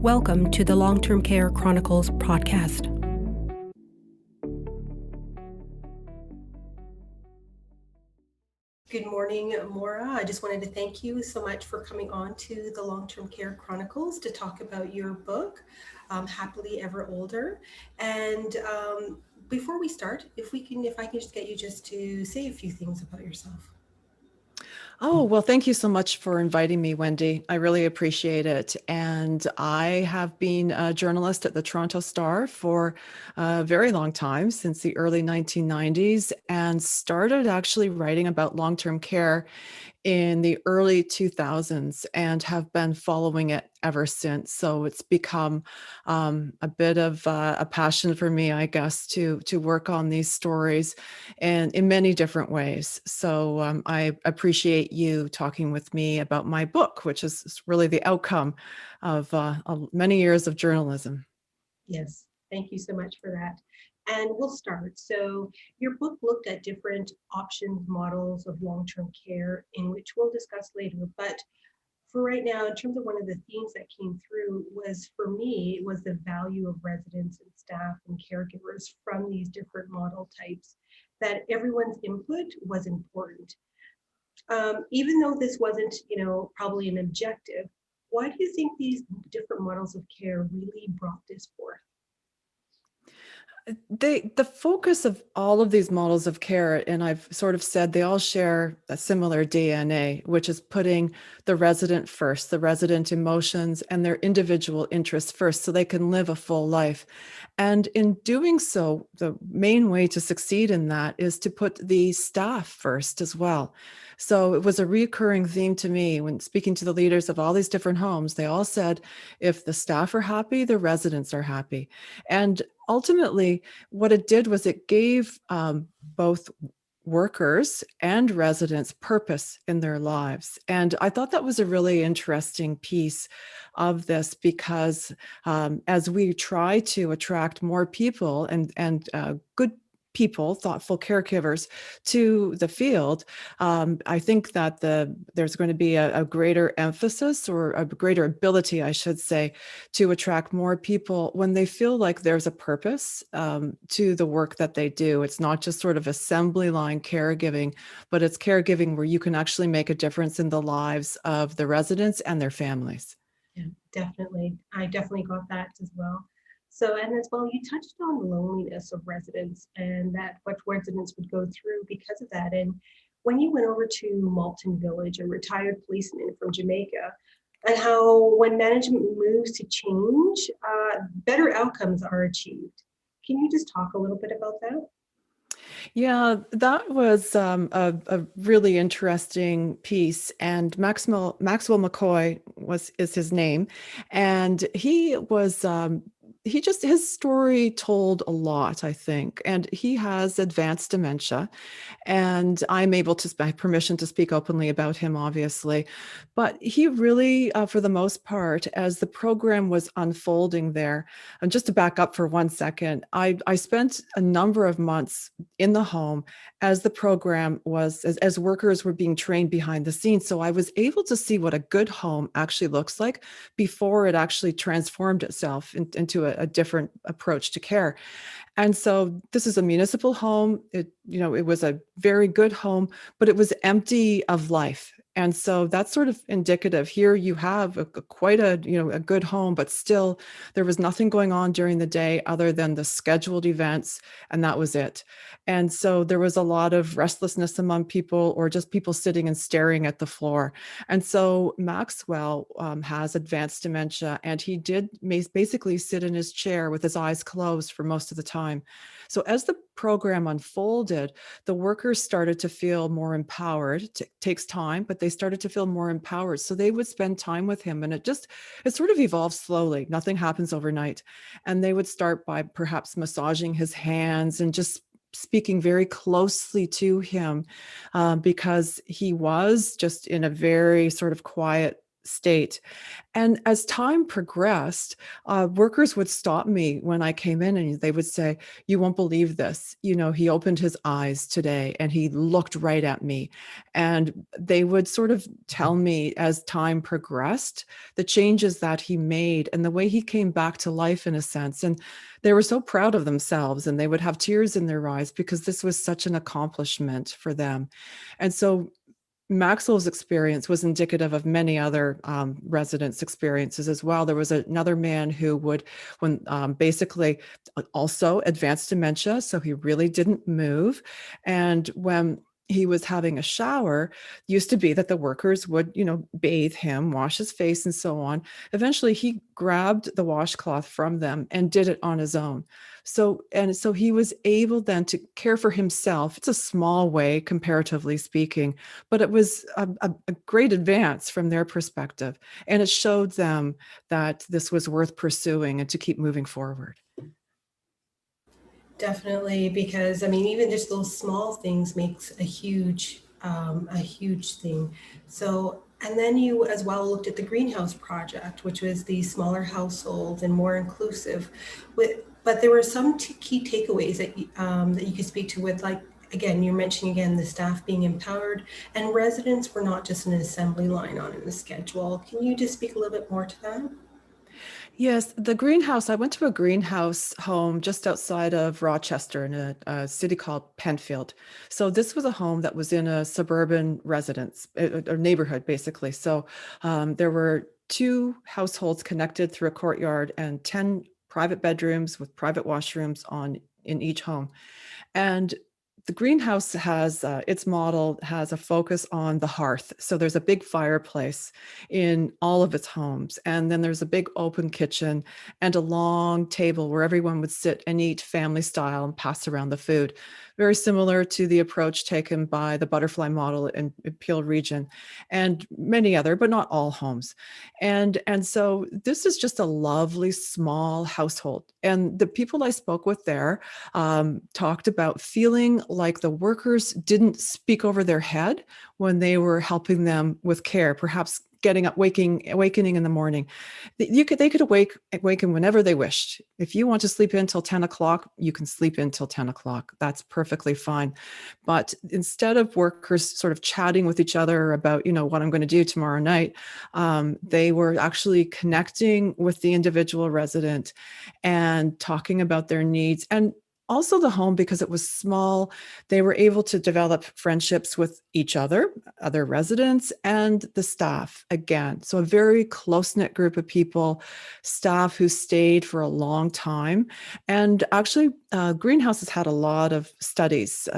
Welcome to the Long-Term Care Chronicles podcast. Good morning, Moira. I just wanted to thank you so much for coming on to the Long-Term Care Chronicles to talk about your book, Happily Ever Older. And before we start, if I can just get you just to say a few things about yourself. Oh, well, thank you so much for inviting me, Wendy. I really appreciate it. And I have been a journalist at the Toronro Star for a very long time, since the early 1990s, and started actually writing about long-term care in the early 2000s and have been following it ever since. So it's become a bit of a passion for me, I guess, to work on these stories and in many different ways. So I appreciate you talking with me about my book, which is really the outcome of many years of journalism. Yes, thank you so much for that. And we'll start. So your book looked at different options, models of long-term care, in which we'll discuss later. But for right now, in terms of one of the themes that came through was, for me, was the value of residents and staff and caregivers from these different model types, that everyone's input was important. Even though this wasn't, probably an objective, why do you think these different models of care really brought this forth? The focus of all of these models of care, and I've sort of said they all share a similar DNA, which is putting the resident first, the resident emotions and their individual interests first, so they can live a full life. And in doing so, the main way to succeed in that is to put the staff first as well. So it was a recurring theme to me when speaking to the leaders of all these different homes. They all said, if the staff are happy, the residents are happy. And ultimately, what it did was it gave both workers and residents purpose in their lives. And I thought that was a really interesting piece of this, because as we try to attract more people and good people, thoughtful caregivers to the field, I think that there's going to be a greater emphasis, or a greater ability, I should say, to attract more people when they feel like there's a purpose to the work that they do. It's not just sort of assembly line caregiving, but it's caregiving where you can actually make a difference in the lives of the residents and their families. Yeah, definitely. I definitely got that as well. So, and as well, you touched on the loneliness of residents and that what residents would go through because of that. And when you went over to Malton Village, a retired policeman from Jamaica, and how when management moves to change, better outcomes are achieved. Can you just talk a little bit about that? Yeah, that was a really interesting piece. And Maxwell McCoy is his name, and his story told a lot, I think. And he has advanced dementia, and I'm able to have permission to speak openly about him, obviously. But he really, for the most part, as the program was unfolding there, and just to back up for 1 second, I spent a number of months in the home as the program was, as workers were being trained behind the scenes. So I was able to see what a good home actually looks like before it actually transformed itself into a different approach to care. And so this is a municipal home. It was a very good home, but it was empty of life. And so that's sort of indicative. Here you have quite a good home, but still there was nothing going on during the day other than the scheduled events, and that was it. And so there was a lot of restlessness among people, or just people sitting and staring at the floor. And so Maxwell has advanced dementia, and he did basically sit in his chair with his eyes closed for most of the time. So as the program unfolded, the workers started to feel more empowered. It takes time, but they started to feel more empowered. So they would spend time with him, and it sort of evolved slowly. Nothing happens overnight. And they would start by perhaps massaging his hands and just speaking very closely to him, because he was just in a very sort of quiet state. And as time progressed, workers would stop me when I came in and they would say, "You won't believe this. You know, he opened his eyes today and he looked right at me." And they would sort of tell me as time progressed, the changes that he made and the way he came back to life in a sense. And they were so proud of themselves and they would have tears in their eyes because this was such an accomplishment for them. And so Maxwell's experience was indicative of many other residents' experiences as well. There was another man who would, when basically also advanced dementia, so he really didn't move. And when he was having a shower, used to be that the workers would, bathe him, wash his face, and so on. Eventually, he grabbed the washcloth from them and did it on his own. So he was able then to care for himself. It's a small way, comparatively speaking, but it was a great advance from their perspective. And it showed them that this was worth pursuing and to keep moving forward. Definitely, because I mean, even just those small things makes a huge thing. So, and then you as well looked at the greenhouse project, which was the smaller households and more inclusive. But there were some key takeaways that you could speak to with, like, again, you're mentioning again the staff being empowered and residents were not just an assembly line on in the schedule. Can you just speak a little bit more to that? Yes, the greenhouse. I went to a greenhouse home just outside of Rochester in a city called Penfield. So this was a home that was in a suburban residence or neighborhood, basically. So there were two households connected through a courtyard and 10 private bedrooms with private washrooms in each home. And the greenhouse has its model has a focus on the hearth. So there's a big fireplace in all of its homes. And then there's a big open kitchen and a long table where everyone would sit and eat family style and pass around the food. Very similar to the approach taken by the butterfly model in Peel region and many other, but not all homes. And so this is just a lovely small household. And the people I spoke with there talked about feeling like the workers didn't speak over their head when they were helping them with care, perhaps getting up, awakening in the morning. They could awaken whenever they wished. If you want to sleep in till 10 o'clock, you can sleep in till 10 o'clock. That's perfectly fine. But instead of workers sort of chatting with each other about, what I'm going to do tomorrow night, they were actually connecting with the individual resident and talking about their needs. And also the home, because it was small, they were able to develop friendships with each other residents, and the staff again. So a very close-knit group of people, staff who stayed for a long time. And actually, Greenhouse has had a lot of studies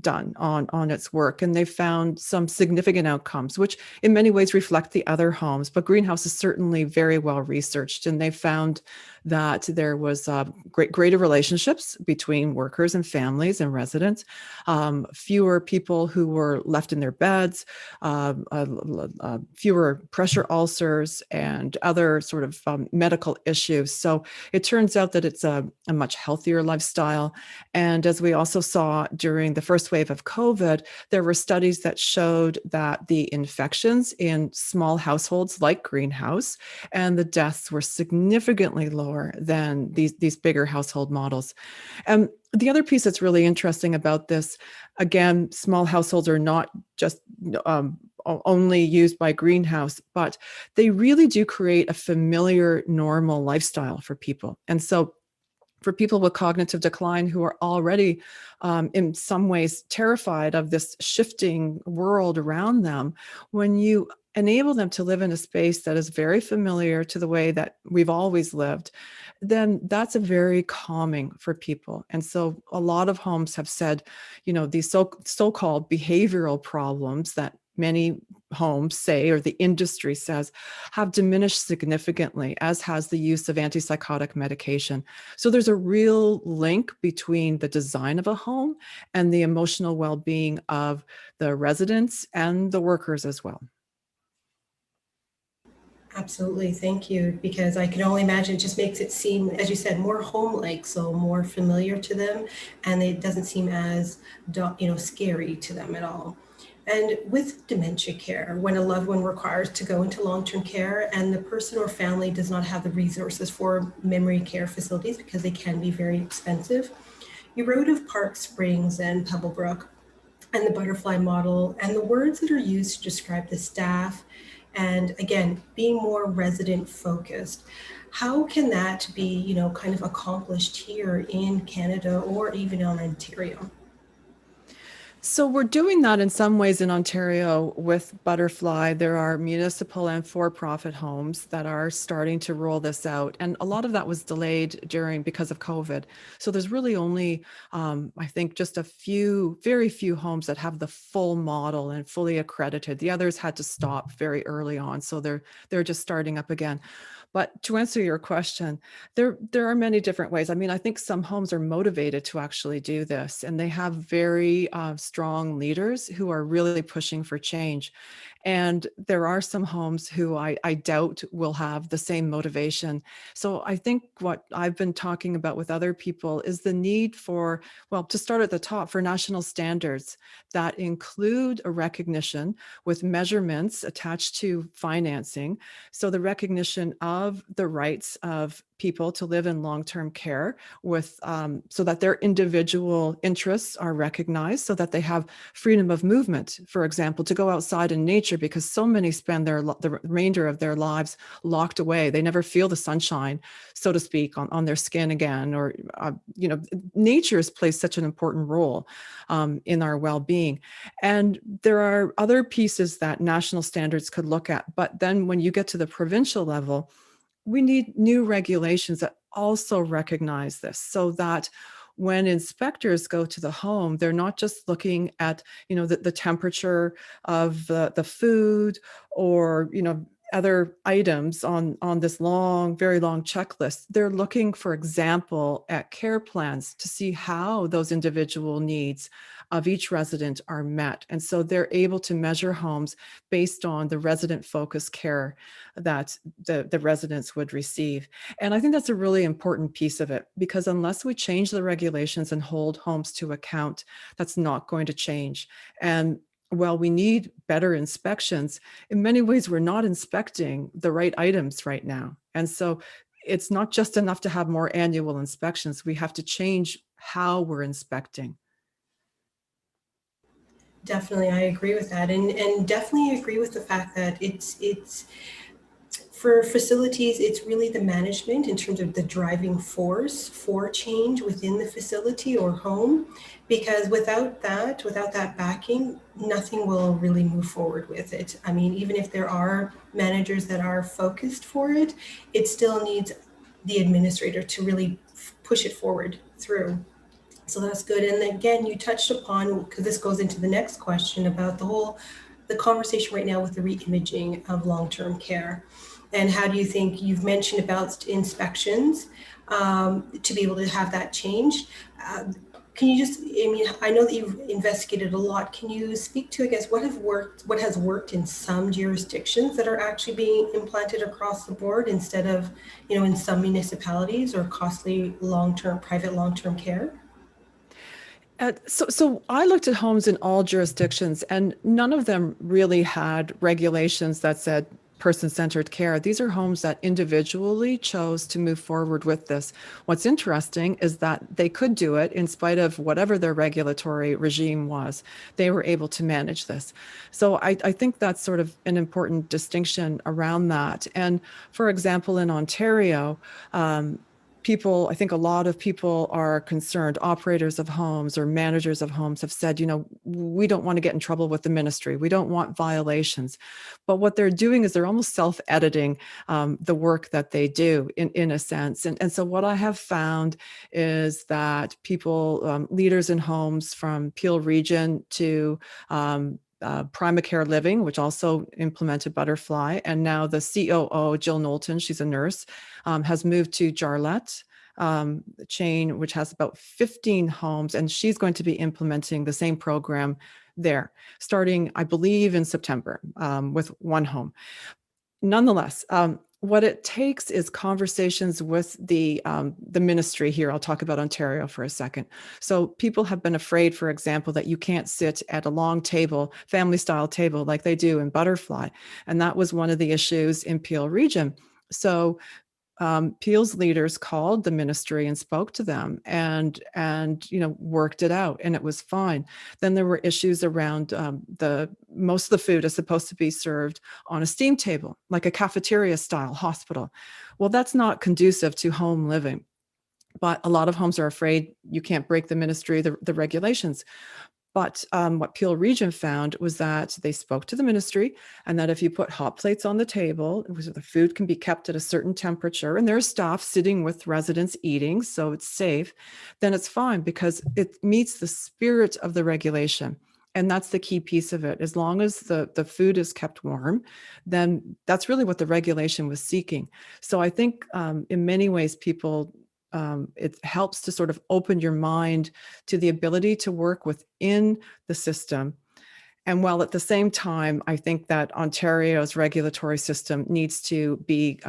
done on its work, and they found some significant outcomes, which in many ways reflect the other homes. But Greenhouse is certainly very well researched, and they found that there was greater relationships between workers and families and residents, fewer people who were left in their beds, fewer pressure ulcers and other sort of medical issues. So it turns out that it's a much healthier lifestyle. And as we also saw during the first wave of COVID, there were studies that showed that the infections in small households like Greenhouse and the deaths were significantly lower than these bigger household models. The other piece that's really interesting about this, again, small households are not just only used by Greenhouse, but they really do create a familiar, normal lifestyle for people. And so for people with cognitive decline who are already in some ways terrified of this shifting world around them, when you enable them to live in a space that is very familiar to the way that we've always lived, then that's a very calming for people. And so a lot of homes have said, these so-called behavioral problems that many homes say, or the industry says, have diminished significantly, as has the use of antipsychotic medication. So there's a real link between the design of a home and the emotional well-being of the residents and the workers as well. Absolutely, thank you. Because I can only imagine it just makes it seem, as you said, more home-like, so more familiar to them, and it doesn't seem as scary to them at all. And with dementia care, when a loved one requires to go into long-term care and the person or family does not have the resources for memory care facilities because they can be very expensive, you wrote of Park Springs and Pebblebrook and the butterfly model and the words that are used to describe the staff and, again, being more resident focused. How can that be, kind of accomplished here in Canada or even in Ontario? So we're doing that in some ways in Ontario with Butterfly. There are municipal and for-profit homes that are starting to roll this out. And a lot of that was delayed because of COVID. So there's really only, I think, just a few, very few homes that have the full model and fully accredited. The others had to stop very early on. So they're just starting up again. But to answer your question, there are many different ways. I mean, I think some homes are motivated to actually do this, and they have very strong leaders who are really pushing for change. And there are some homes who I doubt will have the same motivation. So I think what I've been talking about with other people is the need for, well, to start at the top, for national standards that include a recognition with measurements attached to financing. So the recognition of the rights of people to live in long-term care with so that their individual interests are recognized, so that they have freedom of movement, for example, to go outside in nature, because so many spend the remainder of their lives locked away. They never feel the sunshine, so to speak, on their skin again. Or nature has played such an important role in our well-being. And there are other pieces that national standards could look at. But then when you get to the provincial level, we need new regulations that also recognize this, so that when inspectors go to the home, they're not just looking at, the temperature of the food, or, other items on this very long checklist. They're looking, for example, at care plans to see how those individual needs of each resident are met. And so they're able to measure homes based on the resident focused care that the residents would receive. And I think that's a really important piece of it, because unless we change the regulations and hold homes to account, that's not going to change. And while we need better inspections, in many ways, we're not inspecting the right items right now. And so it's not just enough to have more annual inspections. We have to change how we're inspecting. Definitely, I agree with that, and definitely agree with the fact that it's for facilities, it's really the management in terms of the driving force for change within the facility or home, because without that backing, nothing will really move forward with it. I mean, even if there are managers that are focused for it, it still needs the administrator to really push it forward through. So that's good. And again, you touched upon, because this goes into the next question about the conversation right now with the re-imaging of long-term care. And how do you think, you've mentioned about inspections to be able to have that changed. Can you just, I mean, I know that you've investigated a lot. Can you speak to, I guess, what has worked in some jurisdictions that are actually being implanted across the board instead of, in some municipalities, or costly private long-term care? So I looked at homes in all jurisdictions, and none of them really had regulations that said person-centered care. These are homes that individually chose to move forward with this. What's interesting is that they could do it in spite of whatever their regulatory regime was. They were able to manage this. So I think that's sort of an important distinction around that. And for example, in Ontario, I think a lot of people are concerned, operators of homes or managers of homes have said, we don't want to get in trouble with the ministry. We don't want violations. But what they're doing is they're almost self-editing the work that they do in a sense. And so what I have found is that people, leaders in homes from Peel Region to Primacare Living, which also implemented Butterfly. And now the COO, Jill Knowlton, she's a nurse, has moved to Jarlette chain, which has about 15 homes. And she's going to be implementing the same program there, starting, I believe, in September with one home. Nonetheless, what it takes is conversations with the ministry here. I'll talk about Ontario for a second. So people have been afraid, for example, that you can't sit at a long table, family style table, like they do in Butterfly. And that was one of the issues in Peel Region. So Peel's leaders called the ministry and spoke to them and worked it out, and it was fine. Then there were issues around the most of the food is supposed to be served on a steam table, like a cafeteria style hospital. Well, that's not conducive to home living. But a lot of homes are afraid you can't break the ministry, the regulations. But what Peel Region found was that they spoke to the ministry, and that if you put hot plates on the table, the food can be kept at a certain temperature, and there's staff sitting with residents eating, so it's safe, then it's fine because it meets the spirit of the regulation. And that's the key piece of it. As long as the food is kept warm, then that's really what the regulation was seeking. So I think in many ways, it helps to sort of open your mind to the ability to work within the system. And while at the same time, I think that Ontario's regulatory system needs to be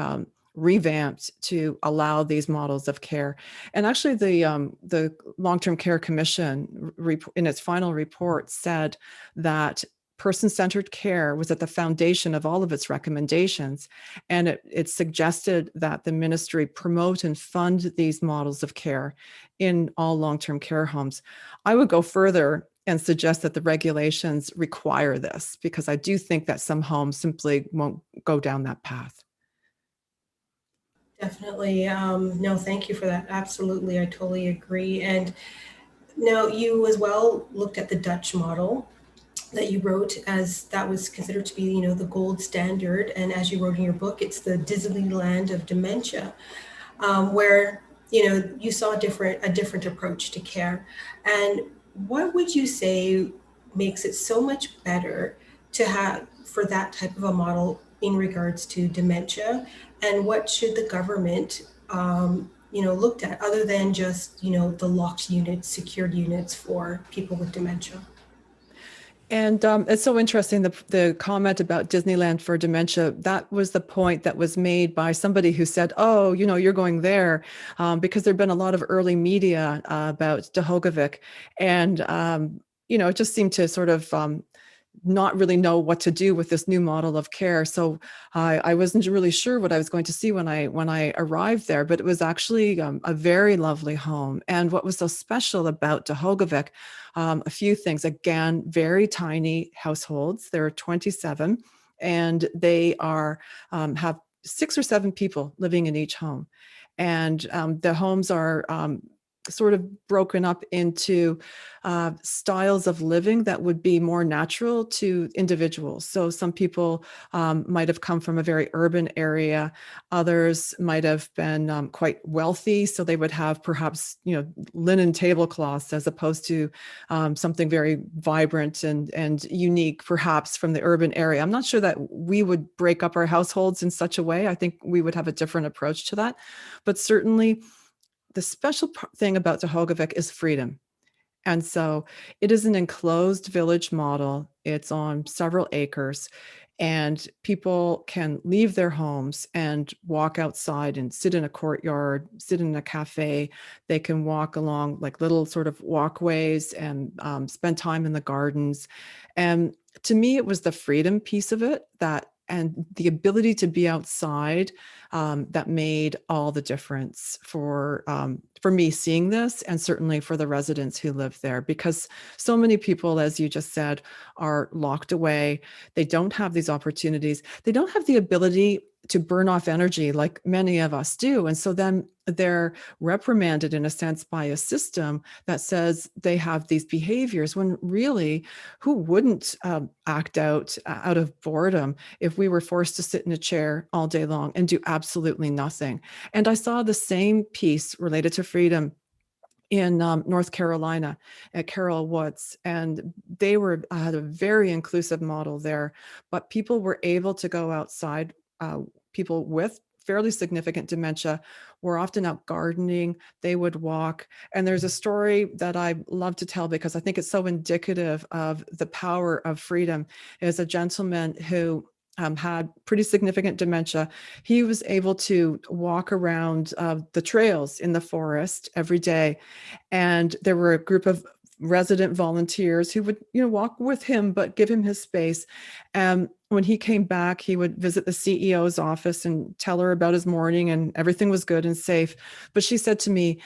revamped to allow these models of care. And actually, the Long-Term Care Commission, in its final report, said that person-centered care was at the foundation of all of its recommendations. And it suggested that the ministry promote and fund these models of care in all long-term care homes. I would go further and suggest that the regulations require this, because I do think that some homes simply won't go down that path. Definitely. No, thank you for that. Absolutely. I totally agree. And now you as well looked at the Dutch model that you wrote, as that was considered to be, the gold standard. And as you wrote in your book, it's the Disneyland of dementia, where, you saw a different approach to care. And what would you say makes it so much better to have for that type of a model in regards to dementia? And what should the government, looked at other than just, the locked units, secured units for people with dementia? And it's so interesting, the comment about Disneyland for dementia. That was the point that was made by somebody who said, oh, you're going there, because there'd been a lot of early media about Dehogevik. And, it just seemed to sort of not really know what to do with this new model of care. So I wasn't really sure what I was going to see when I arrived there, but it was actually a very lovely home. And what was so special about Dehogevik, a few things. Again, very tiny households. There are 27, and they have 6 or 7 people living in each home. And the homes are sort of broken up into styles of living that would be more natural to individuals. So some people might have come from a very urban area. Others might have been quite wealthy, so they would have perhaps linen tablecloths as opposed to something very vibrant and unique, perhaps from the urban area. I'm not sure that we would break up our households in such a way. I think we would have a different approach to that, but certainly the special thing about Dehogevik is freedom. And so it is an enclosed village model. It's on several acres, and people can leave their homes and walk outside and sit in a courtyard, sit in a cafe. They can walk along like little sort of walkways and spend time in the gardens. And to me, it was the freedom piece of it and the ability to be outside that made all the difference for me seeing this, and certainly for the residents who live there, because so many people, as you just said, are locked away. They don't have these opportunities. They don't have the ability to burn off energy like many of us do. And so then they're reprimanded in a sense by a system that says they have these behaviors, when really, who wouldn't act out of boredom if we were forced to sit in a chair all day long and do absolutely nothing? And I saw the same piece related to freedom in North Carolina at Carroll Woods, and they had a very inclusive model there, but people were able to go outside. People with fairly significant dementia were often out gardening. They would walk. And there's a story that I love to tell because I think it's so indicative of the power of freedom. Is a gentleman who had pretty significant dementia. He was able to walk around the trails in the forest every day. And there were a group of resident volunteers who would, walk with him, but give him his space. When he came back, he would visit the CEO's office and tell her about his morning, and everything was good and safe. But she said to me,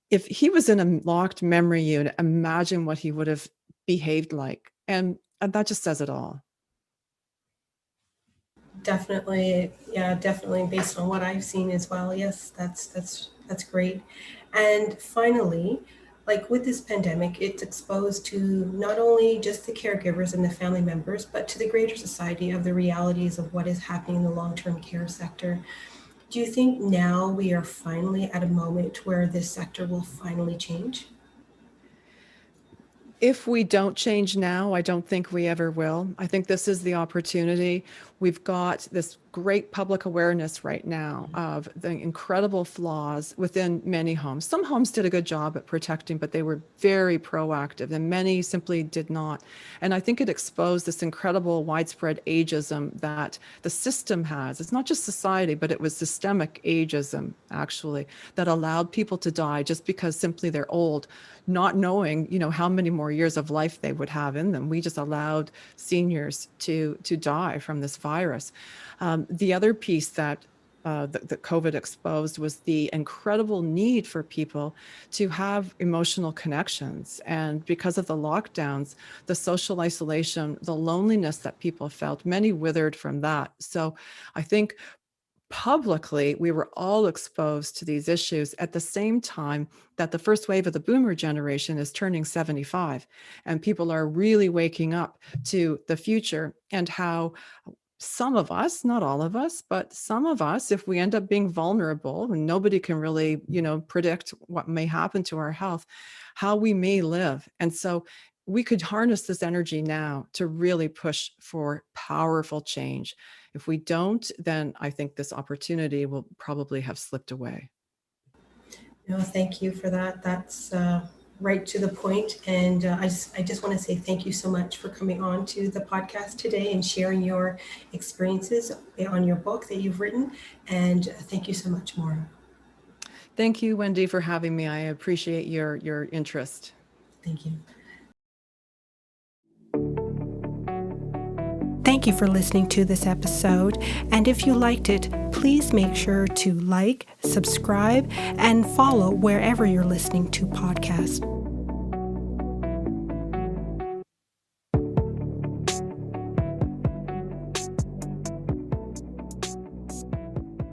if he was in a locked memory unit, imagine what he would have behaved like. And that just says it all. Definitely, yeah, definitely based on what I've seen as well. Yes, that's great. And finally, like with this pandemic, it's exposed to not only just the caregivers and the family members, but to the greater society of the realities of what is happening in the long-term care sector. Do you think now we are finally at a moment where this sector will finally change? If we don't change now, I don't think we ever will. I think this is the opportunity. We've got this great public awareness right now of the incredible flaws within many homes. Some homes did a good job at protecting, but they were very proactive, and many simply did not. And I think it exposed this incredible widespread ageism that the system has. It's not just society, but it was systemic ageism, actually, that allowed people to die just because simply they're old, not knowing, how many more years of life they would have in them. We just allowed seniors to die from this virus. The other piece that that COVID exposed was the incredible need for people to have emotional connections. And because of the lockdowns, the social isolation, the loneliness that people felt, many withered from that. So I think publicly, we were all exposed to these issues at the same time that the first wave of the boomer generation is turning 75. And people are really waking up to the future and how some of us, not all of us, but some of us, if we end up being vulnerable and nobody can really, predict what may happen to our health, how we may live. And so we could harness this energy now to really push for powerful change. If we don't, then I think this opportunity will probably have slipped away. No, thank you for that. That's right to the point. And I just want to say thank you so much for coming on to the podcast today and sharing your experiences on your book that you've written. And thank you so much, Maura. Thank you, Wendy, for having me. I appreciate your interest. Thank you. Thank you for listening to this episode. And if you liked it, please make sure to like, subscribe, and follow wherever you're listening to podcasts.